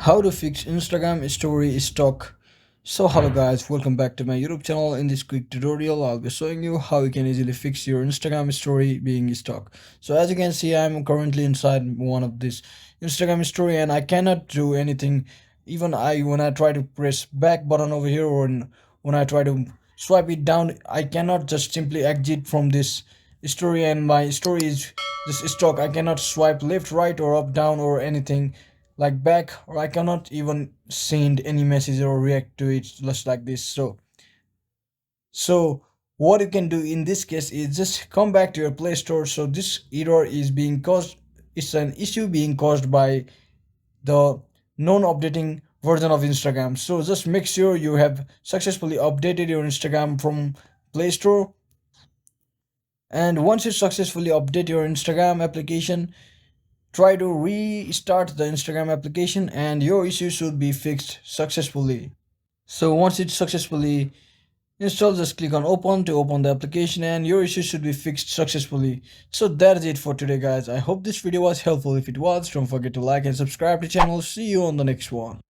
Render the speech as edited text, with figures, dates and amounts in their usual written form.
How to fix Instagram story stuck. So hello guys, welcome back to my YouTube channel. In this quick tutorial I'll be showing you how you can easily fix your Instagram story being stuck. So as you can see, I'm currently inside one of this Instagram story and I cannot do anything. Even when I try to press back button over here, or when I try to swipe it down, I cannot just simply exit from this story and my story is just stuck. I cannot swipe left, right, or up, down, or anything like back, or I cannot even send any message or react to it just like this. So what you can do in this case is just come back to your Play Store. So this error is being caused, it's an issue being caused by the non-updating version of Instagram. So just make sure you have successfully updated your Instagram from Play Store. And once you successfully update your Instagram application, try to restart the Instagram application and your issue should be fixed successfully. So once it's successfully installed, just click on open to open the application and your issue should be fixed successfully. So that's it for today guys. I hope this video was helpful. If it was, don't forget to like and subscribe to the channel. See you on the next one.